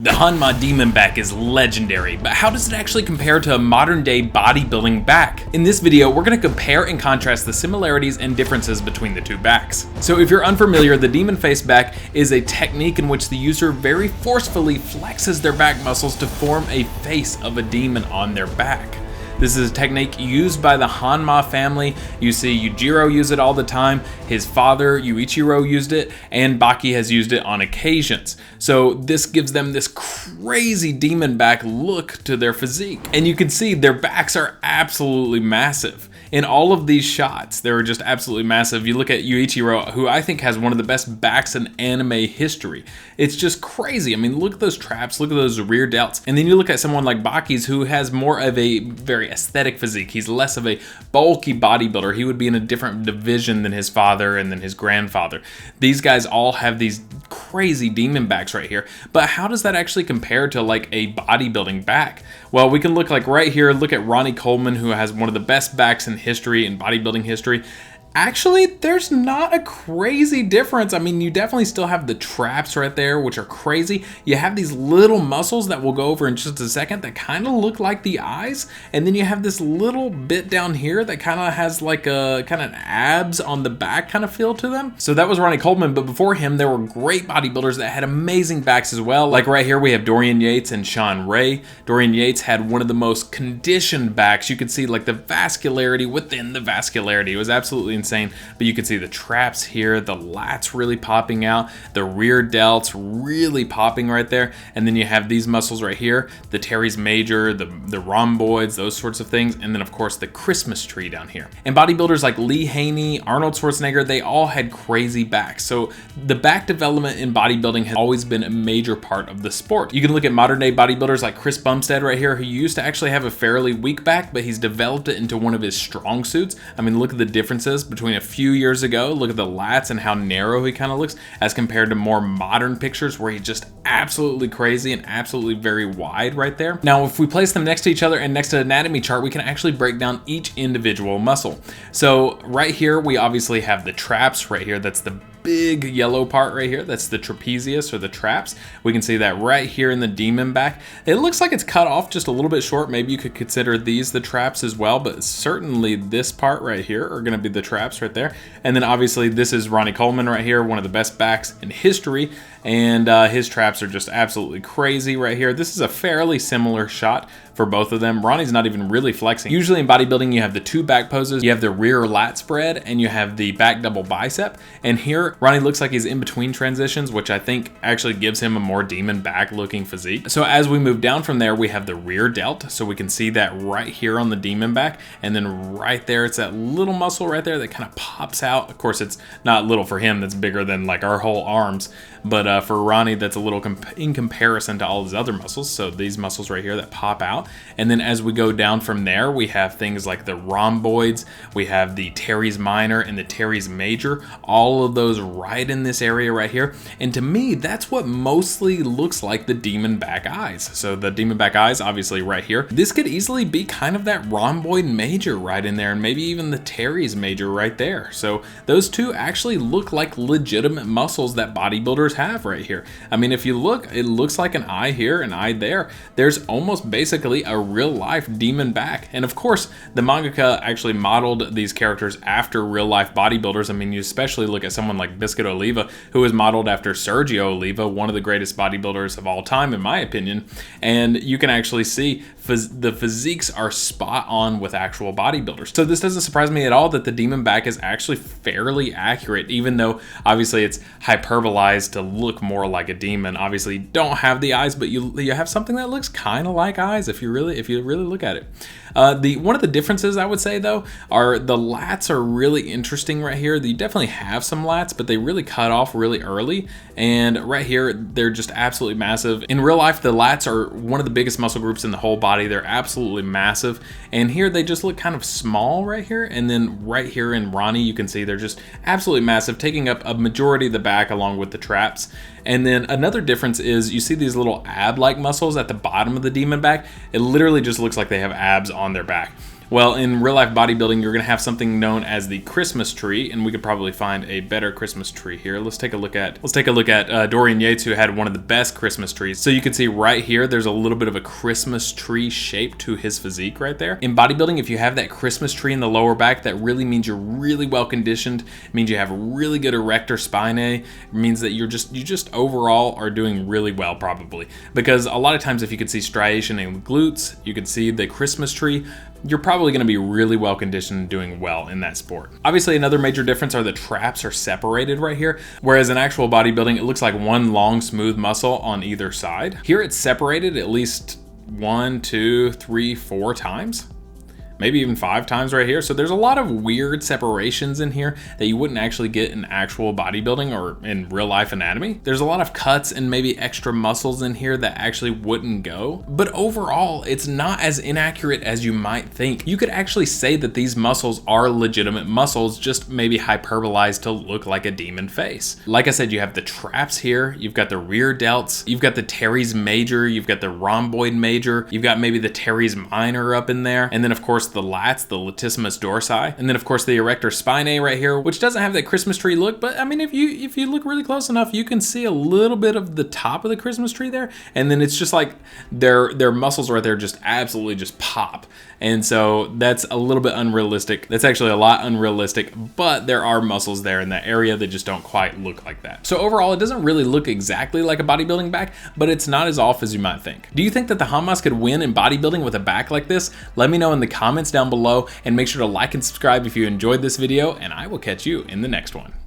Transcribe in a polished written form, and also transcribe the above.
The Hanma demon back is legendary, but how does it actually compare to a modern day bodybuilding back? In this video, we're going to compare and contrast the similarities and differences between the two backs. So if you're unfamiliar, the demon face back is a technique in which the user very forcefully flexes their back muscles to form a face of a demon on their back. This is a technique used by the Hanma family. You see Yujiro use it all the time, his father Yuichiro used it, and Baki has used it on occasions. So this gives them this crazy demon back look to their physique. And you can see their backs are absolutely massive. In all of these shots, they're just absolutely massive. You look at Yuichiro, who I think has one of the best backs in anime history. It's just crazy. I mean, look at those traps, look at those rear delts. And then you look at someone like Baki's, who has more of a very aesthetic physique. He's less of a bulky bodybuilder. He would be in a different division than his father and then his grandfather. These guys all have these crazy demon backs right here. But how does that actually compare to like a bodybuilding back? Well, we can look like right here, look at Ronnie Coleman, who has one of the best backs in history, in bodybuilding history. Actually, there's not a crazy difference. I mean, you definitely still have the traps right there, which are crazy. You have these little muscles that we'll go over in just a second that kind of look like the eyes. And then you have this little bit down here that kind of has like a kind of abs on the back kind of feel to them. So that was Ronnie Coleman, but before him, there were great bodybuilders that had amazing backs as well. Like right here, we have Dorian Yates and Sean Ray. Dorian Yates had one of the most conditioned backs. You could see like the vascularity within the vascularity. It was absolutely insane, but you can see the traps here, the lats really popping out, the rear delts really popping right there, and then you have these muscles right here, the teres major, the rhomboids, those sorts of things, and then of course the Christmas tree down here. And bodybuilders like Lee Haney, Arnold Schwarzenegger, they all had crazy backs. So the back development in bodybuilding has always been a major part of the sport. You can look at modern day bodybuilders like Chris Bumstead right here, who used to actually have a fairly weak back, but he's developed it into one of his strong suits. I mean, look at the differences between a few years ago. Look at the lats and how narrow he kind of looks as compared to more modern pictures where he's just absolutely crazy and absolutely very wide right there. Now, if we place them next to each other and next to an anatomy chart, we can actually break down each individual muscle. So right here, we obviously have the traps right here. That's the big yellow part right here. That's the trapezius or the traps. We can see that right here in the demon back. It looks like it's cut off just a little bit short. Maybe you could consider these the traps as well, but certainly this part right here are going to be the traps right there. And then obviously this is Ronnie Coleman right here, one of the best backs in history, and his traps are just absolutely crazy right here. This is a fairly similar shot for both of them. Ronnie's not even really flexing. Usually in bodybuilding, you have the two back poses. You have the rear lat spread and you have the back double bicep. And here, Ronnie looks like he's in between transitions, which I think actually gives him a more demon back looking physique. So as we move down from there, we have the rear delt. So we can see that right here on the demon back. And then right there, it's that little muscle right there that kind of pops out. Of course, it's not little for him. That's bigger than like our whole arms. But for Ronnie, that's a little in comparison to all his other muscles. So these muscles right here that pop out. And then as we go down from there, we have things like the rhomboids, we have the teres minor and the teres major, all of those right in this area right here. And to me, that's what mostly looks like the demon back eyes. So the demon back eyes, obviously right here. This could easily be kind of that rhomboid major right in there, and maybe even the teres major right there. So those two actually look like legitimate muscles that bodybuilders have right here. I mean, if you look, it looks like an eye here, an eye there. There's almost basically a real life demon back. And of course, the mangaka actually modeled these characters after real life bodybuilders. I mean, you especially look at someone like Biscuit Oliva, who is modeled after Sergio Oliva, one of the greatest bodybuilders of all time, in my opinion. And you can actually see the physiques are spot on with actual bodybuilders. So this doesn't surprise me at all that the demon back is actually fairly accurate, even though obviously it's hyperbolized to look more like a demon. Obviously you don't have the eyes, but you have something that looks kind of like eyes if you really look at it. One of the differences I would say though are the lats are really interesting right here. You definitely have some lats, but they really cut off really early. And right here, they're just absolutely massive. In real life, the lats are one of the biggest muscle groups in the whole body. They're absolutely massive. And here they just look kind of small right here. And then right here in Ronnie, you can see they're just absolutely massive, taking up a majority of the back along with the traps. And then another difference is you see these little ab-like muscles at the bottom of the demon back. It literally just looks like they have abs on their back. Well, in real life bodybuilding, you're gonna have something known as the Christmas tree, and we could probably find a better Christmas tree here. Let's take a look at Dorian Yates, who had one of the best Christmas trees. So you can see right here, there's a little bit of a Christmas tree shape to his physique right there. In bodybuilding, if you have that Christmas tree in the lower back, that really means you're really well conditioned. It means you have a really good erector spinae. It means that you just overall are doing really well, probably. Because a lot of times, if you could see striation in glutes, you could see the Christmas tree, you're probably going to be really well conditioned and doing well in that sport. Obviously, another major difference are the traps are separated right here, whereas in actual bodybuilding, it looks like one long smooth muscle on either side. Here it's separated at least 1, 2, 3, 4 times. Maybe even 5 times right here. So there's a lot of weird separations in here that you wouldn't actually get in actual bodybuilding or in real life anatomy. There's a lot of cuts and maybe extra muscles in here that actually wouldn't go. But overall, it's not as inaccurate as you might think. You could actually say that these muscles are legitimate muscles, just maybe hyperbolized to look like a demon face. Like I said, you have the traps here, you've got the rear delts, you've got the teres major, you've got the rhomboid major, you've got maybe the teres minor up in there, and then of course the lats, the latissimus dorsi, and then of course the erector spinae right here, which doesn't have that Christmas tree look, but I mean, if you look really close enough, you can see a little bit of the top of the Christmas tree there, and then it's just like their muscles right there just absolutely just pop. And so that's a little bit unrealistic. That's actually a lot unrealistic, but there are muscles there in that area that just don't quite look like that. So overall, it doesn't really look exactly like a bodybuilding back, but it's not as off as you might think. Do you think that the Hanmas could win in bodybuilding with a back like this? Let me know in the comments down below, and make sure to like and subscribe if you enjoyed this video, and I will catch you in the next one.